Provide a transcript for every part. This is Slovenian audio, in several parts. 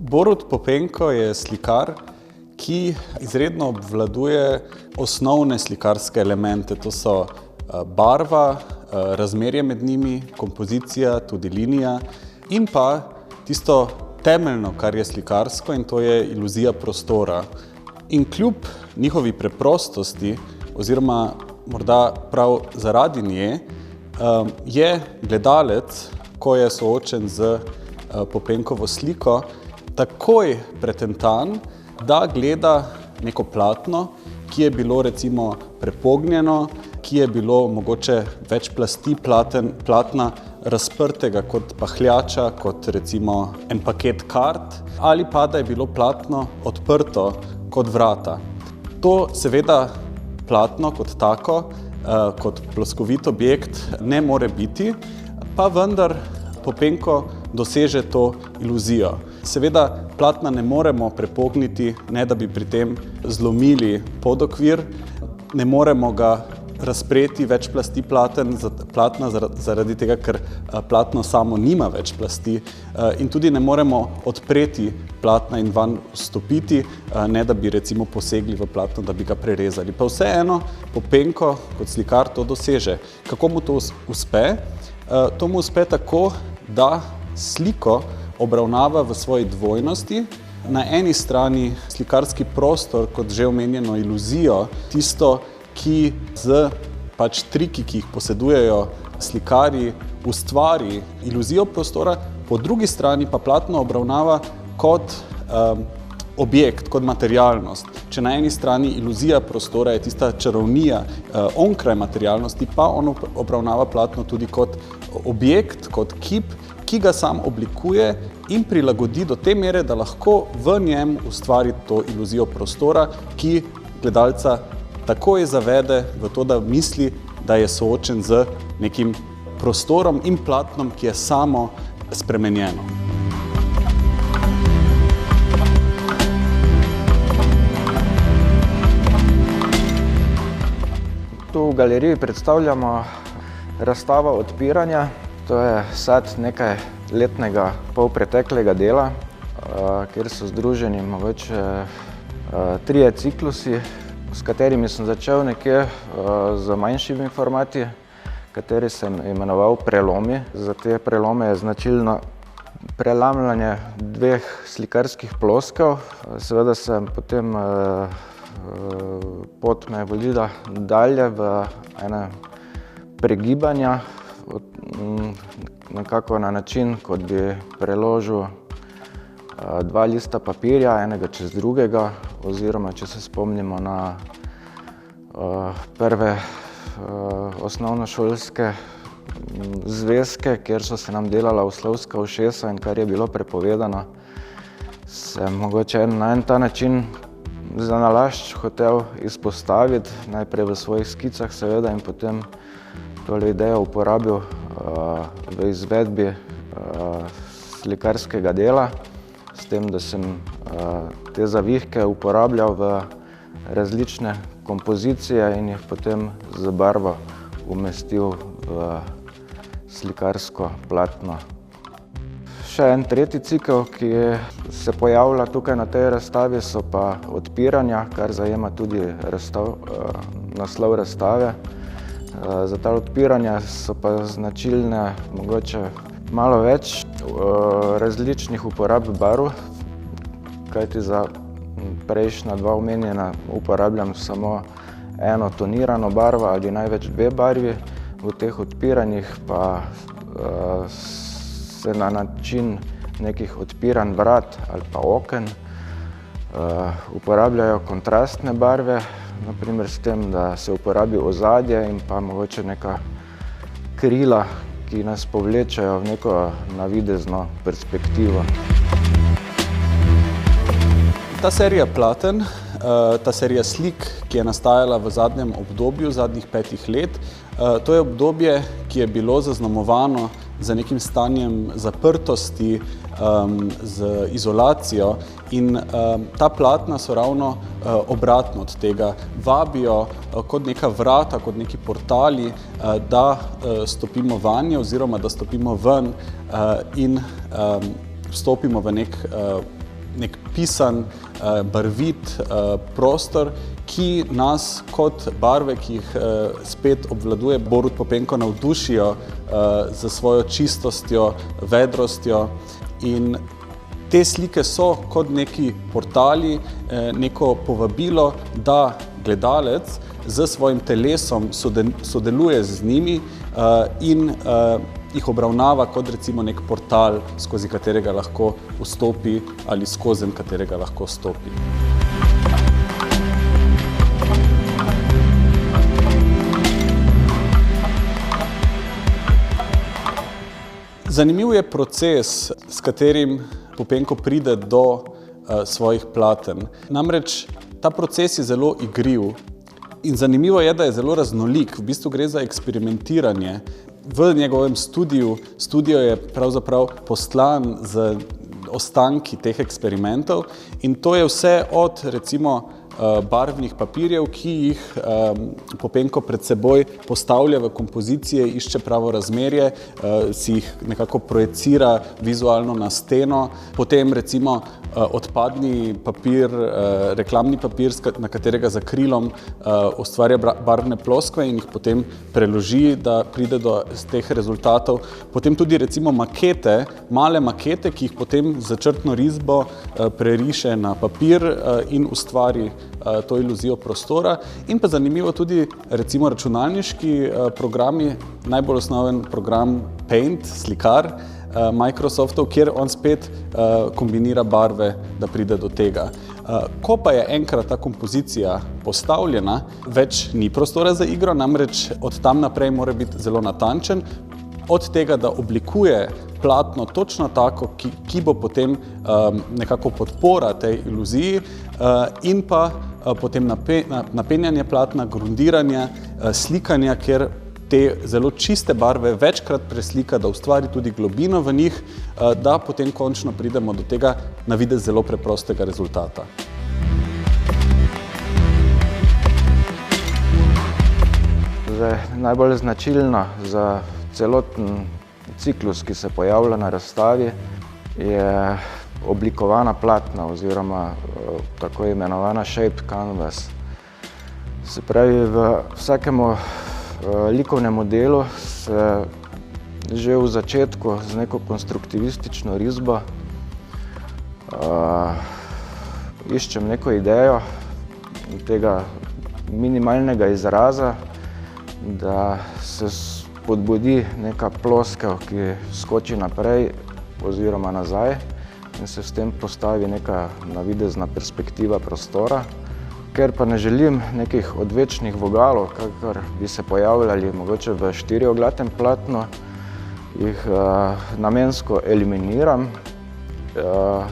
Borut Popenko je slikar, ki izredno obvladuje osnovne slikarske elemente. To so barva, razmerje med njimi, kompozicija, tudi linija in pa tisto temeljno, kar je slikarsko, in to je iluzija prostora. In kljub njihovi preprostosti, oziroma morda prav zaradi nje, je gledalec, ko je soočen z Popenkovo sliko, takoj pretentan, da gleda neko platno, ki je bilo recimo prepognjeno, ki je bilo mogoče več plasti platna razprtega kot pahljača, kot recimo en paket kart, ali pa da je bilo platno odprto kot vrata. To seveda platno kot tako, kot ploskovit objekt ne more biti, pa vendar Popenko doseže to iluzijo. Seveda platna ne moremo prepogniti, ne da bi pri tem zlomili podokvir, ne moremo ga razpreti več plasti platna zaradi tega, ker platno samo nima več plasti, in tudi ne moremo odpreti platna in vanj vstopiti, ne da bi recimo posegli v platno, da bi ga prerezali. Pa vseeno Popenko kot slikar to doseže. Kako mu to uspe? To mu uspe tako, da sliko obravnava v svoji dvojnosti. Na eni strani slikarski prostor, kot že omenjeno iluzijo, tisto, ki z triki, ki jih posedujejo slikarji, ustvari iluzijo prostora, po drugi strani pa platno obravnava kot objekt, kot materialnost. Če na eni strani iluzija prostora je tista čarovnija onkraj materialnosti, pa on obravnava platno tudi kot objekt, kot kip, ki ga sam oblikuje in prilagodi do te mere, da lahko v njem ustvari to iluzijo prostora, ki gledalca takoj zavede v to, da misli, da je soočen z nekim prostorom in platnom, ki je samo spremenjeno. Tu v galeriji predstavljamo razstavo odpiranja. To je sad nekaj letnega polpreteklega dela, kjer so združeni mogoče trije ciklusi, s katerimi sem začel nekje z manjšimi formati, kateri sem imenoval prelomi. Za te prelome je značilno prelamljanje dveh slikarskih ploskev. Seveda sem potem pot me vodila dalje v ene pregibanja, nekako na način, kot bi preložil dva lista papirja, enega čez drugega, oziroma če se spomnimo na prve osnovnošolske zvezke, kjer so se nam delala oslovska ušesa in kar je bilo prepovedano, sem mogoče na ta način zanalašč hotel izpostaviti, najprej v svojih skicah seveda, in potem tole idejo uporabil v izvedbi slikarskega dela, s tem, da sem te zavihke uporabljal v različne kompozicije in jih potem z barvo umestil v slikarsko platno. Še en tretji cikel, ki se pojavlja tukaj na tej razstavi, so pa odpiranja, kar zajema tudi naslov razstave. Za ta odpiranja so pa značilne mogoče malo več različnih uporab barv, kajti za prejšnja dva omenjena uporabljam samo eno tonirano barvo ali največ dve barvi. V teh odpiranjih pa se na način nekih odpiranj vrat ali pa oken uporabljajo kontrastne barve, na primer s tem, da se uporabi ozadje in pa mogoče neka krila, ki nas povlečejo v neko navidezno perspektivo. Ta serija platen, ta serija slik, ki je nastajala v zadnjem obdobju, zadnjih 5 let, to je obdobje, ki je bilo zaznamovano z nekim stanjem zaprtosti, z izolacijo, in ta platna so ravno obratno od tega. Vabijo kot neka vrata, kot neki portali, da stopimo vanje oziroma da stopimo ven in vstopimo v nek nek pisan, barvit prostor, ki nas kot barve, ki jih spet obvladuje Borut Popenko, navdušijo za svojo čistostjo, vedrostjo. In te slike so kot neki portali, neko povabilo, da gledalec z svojim telesom sodeluje z njimi in jih obravnava kot recimo nek portal, skozi katerega lahko vstopi ali skozi katerega lahko stopi. Zanimiv je proces, s katerim Popenko pride do svojih platen. Namreč ta proces je zelo igriv in zanimivo je, da je zelo raznolik. V bistvu gre za eksperimentiranje. V njegovem studio je pravzaprav postlan z ostanki teh eksperimentov in to je vse od recimo barvnih papirjev, ki jih Popenko pred seboj postavlja v kompozicije, išče pravo razmerje, si jih nekako projicira vizualno na steno, potem recimo odpadni papir, reklamni papir, na katerega z akrilom ustvarja barvne ploskve in jih potem preloži, da pride do teh rezultatov. Potem tudi recimo makete, male makete, ki jih potem z črtno risbo preriše na papir in ustvari to iluzijo prostora. In pa zanimivo tudi recimo računalniški programi, najbolj osnoven program Paint, slikar Microsoftov, kjer on spet kombinira barve, da pride do tega. Ko pa je enkrat ta kompozicija postavljena, več ni prostora za igro, namreč od tam naprej mora biti zelo natančen, od tega, da oblikuje platno točno tako, ki bo potem nekako podpora tej iluziji, in pa potem napenjanje platna, grundiranje, slikanja, kjer te zelo čiste barve večkrat preslika, da ustvari tudi globino v njih, da potem končno pridemo do tega na videz zelo preprostega rezultata. Najbolj značilno za celoten ciklus, ki se pojavlja na razstavi, je oblikovana platna oziroma tako imenovana shaped canvas. Se pravi, v vsakemu likovnemu delu se že v začetku z neko konstruktivistično risbo iščem neko idejo tega minimalnega izraza, da se spodbudi neka ploskev, ki skoči naprej oziroma nazaj in se s tem postavi neka navidezna perspektiva prostora. Ker pa ne želim nekih odvečnih vogalov, kakor bi se pojavljali mogoče v štirioglatem platnu, jih namensko eliminiram,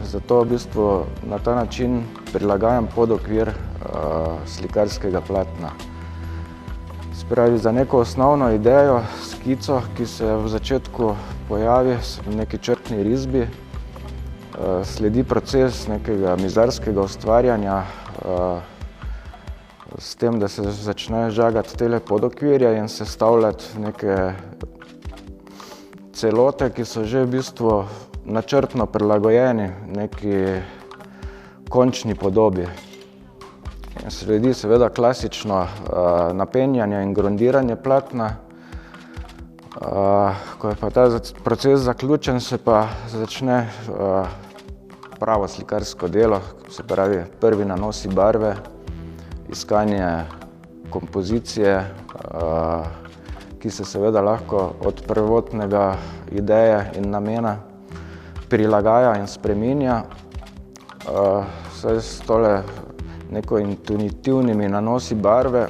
zato v bistvu na ta način prilagajam podokvir slikarskega platna. Spravi, za neko osnovno idejo, skico, ki se v začetku pojavi v neki črtni risbi, sledi proces nekega mizarskega ustvarjanja, s tem, da se začne žagati tele podokvirja in sestavljati neke celote, ki so že v bistvu načrtno prilagojeni neki končni podobi. Sledi seveda klasično napenjanje in grundiranje platna. Ko je pa ta proces zaključen, se pa začne pravo slikarsko delo, se pravi prvi nanosi barve, iskanje kompozicije, ki se seveda lahko od prvotnega ideje in namena prilagaja in spreminja. Saj s tole neko intuitivnimi nanosi barve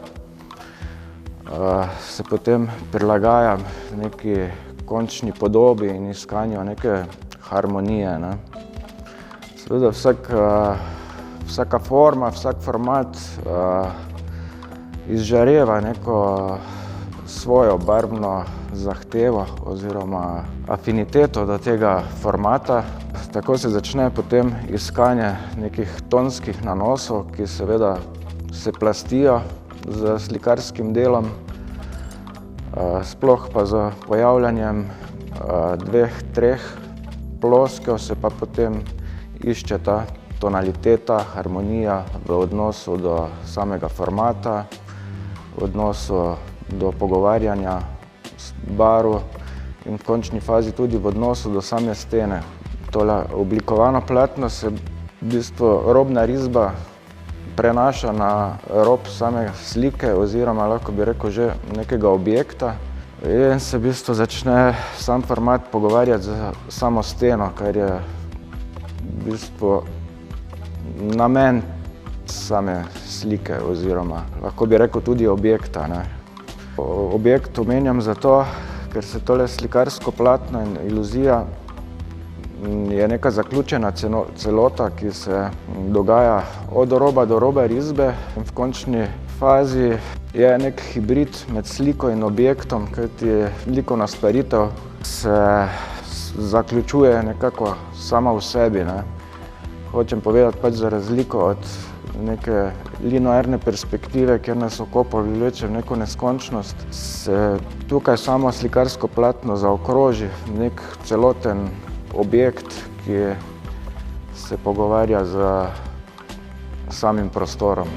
se potem prilagajam neki končni podobi in iskanju neke harmonije. Seveda vsaka forma, vsak format izžareva neko svojo barvno zahtevo oziroma afiniteto do tega formata. Tako se začne potem iskanje nekih tonskih nanosov, ki seveda se plastijo z slikarskim delom, sploh pa z pojavljanjem dveh, treh ploskev se pa potem išče ta tonaliteta, harmonija v odnosu do samega formata, v odnosu do pogovarjanja barv in v končni fazi tudi v odnosu do same stene. Tole oblikovano platno se v bistvu robna risba prenaša na rob same slike oziroma lahko bi rekel že nekega objekta in se v bistvu začne sam format pogovarjati z samo steno, kar je v bistvu namen same slike oziroma lahko bi rekel tudi objekta, ne. Objekt omenjam zato, ker se tole slikarsko platno in iluzija je neka zaključena celota, ki se dogaja od roba do roba risbe in v končni fazi je nek hibrid med sliko in objektom, kajti likovna stvaritev se zaključuje nekako sama v sebi, ne. Hočem povedati pač za razliko od neke linearne perspektive, kjer nas oko povleče v neko neskončnost, se tukaj samo slikarsko platno zaokroži nek celoten objekt, ki se pogovarja z samim prostorom.